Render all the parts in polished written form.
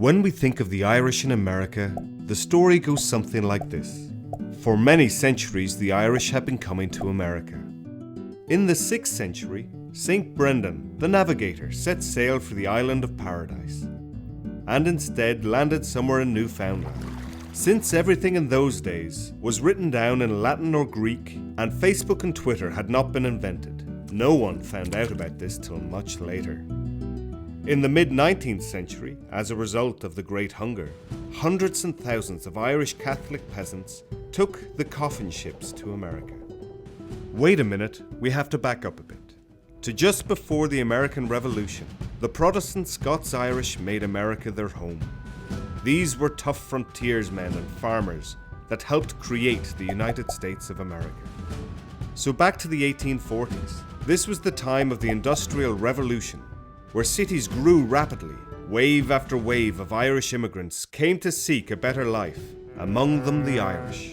When we think of the Irish in America, the story goes something like this. For many centuries, the Irish have been coming to America. In the 6th century, St. Brendan, the navigator, set sail for the island of Paradise, and instead landed somewhere in Newfoundland. Since everything in those days was written down in Latin or Greek, and Facebook and Twitter had not been invented, no one found out about this till much later. In the mid-19th century, as a result of the Great Hunger, hundreds and thousands of Irish Catholic peasants took the coffin ships to America. Wait a minute, we have to back up a bit. To just before the American Revolution, the Protestant Scots-Irish made America their home. These were tough frontiersmen and farmers that helped create the United States of America. So back to the 1840s. This was the time of the Industrial Revolution, where cities grew rapidly. Wave after wave of Irish immigrants came to seek a better life, among them the Irish.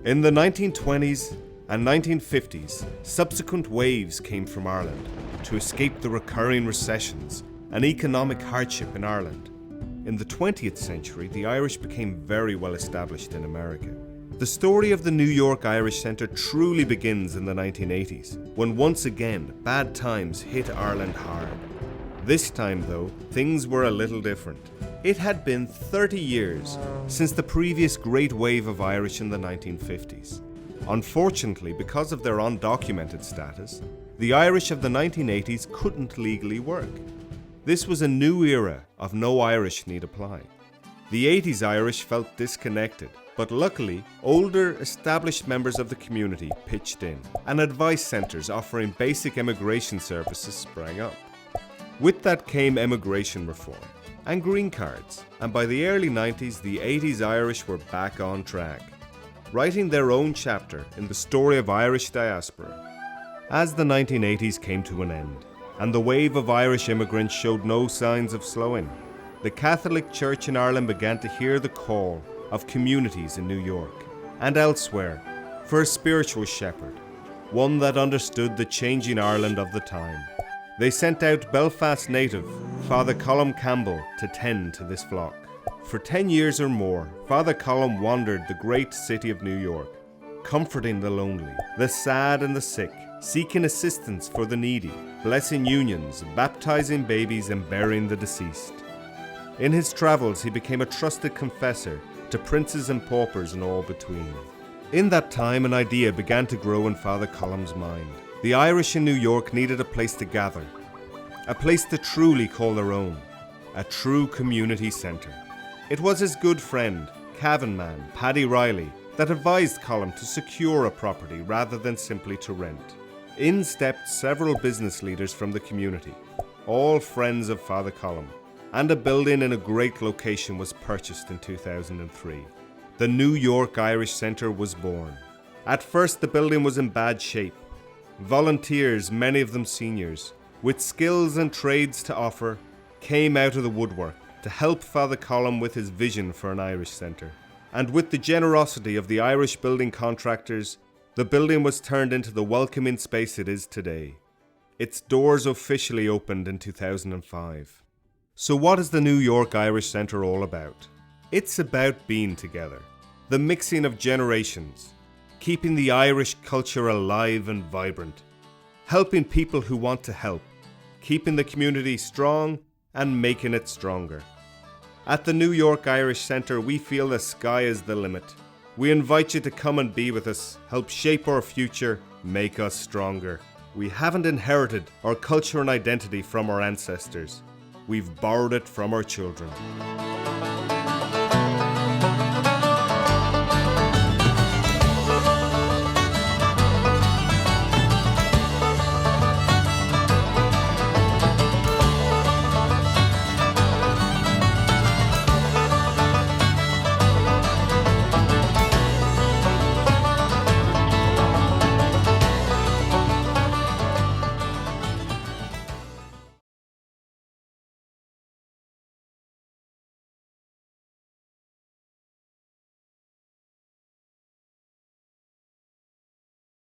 In the 1920s and 1950s, subsequent waves came from Ireland to escape the recurring recessions and economic hardship in Ireland. In the 20th century, the Irish became very well established in America. The story of the New York Irish Centre truly begins in the 1980s, when once again bad times hit Ireland hard. This time, though, things were a little different. It had been 30 years since the previous great wave of Irish in the 1950s. Unfortunately, because of their undocumented status, the Irish of the 1980s couldn't legally work. This was a new era of no Irish need apply. The 80s Irish felt disconnected, but luckily, older, established members of the community pitched in, and advice centres offering basic immigration services sprang up. With that came immigration reform and green cards, and by the early 90s, the 80s Irish were back on track, writing their own chapter in the story of Irish diaspora. As the 1980s came to an end, and the wave of Irish immigrants showed no signs of slowing, the Catholic Church in Ireland began to hear the call of communities in New York and elsewhere for a spiritual shepherd, one that understood the changing Ireland of the time. They sent out Belfast native Father Colum Campbell to tend to this flock. For 10 years or more, Father Colum wandered the great city of New York, comforting the lonely, the sad and the sick, seeking assistance for the needy, blessing unions, baptizing babies and burying the deceased. In his travels, he became a trusted confessor to princes and paupers and all between. In that time, an idea began to grow in Father Colum's mind. The Irish in New York needed a place to gather, a place to truly call their own, a true community centre. It was his good friend, Cavan man, Paddy Riley, that advised Colum to secure a property rather than simply to rent. In stepped several business leaders from the community, all friends of Father Colum, and a building in a great location was purchased in 2003. The New York Irish Centre was born. At first, the building was in bad shape. Volunteers, many of them seniors, with skills and trades to offer, came out of the woodwork to help Father Colum with his vision for an Irish centre. And with the generosity of the Irish building contractors, the building was turned into the welcoming space it is today. Its doors officially opened in 2005. So what is the New York Irish Centre all about? It's about being together, the mixing of generations, keeping the Irish culture alive and vibrant, helping people who want to help, keeping the community strong and making it stronger. At the New York Irish Centre, we feel the sky is the limit. We invite you to come and be with us, help shape our future, make us stronger. We haven't inherited our culture and identity from our ancestors. We've borrowed it from our children.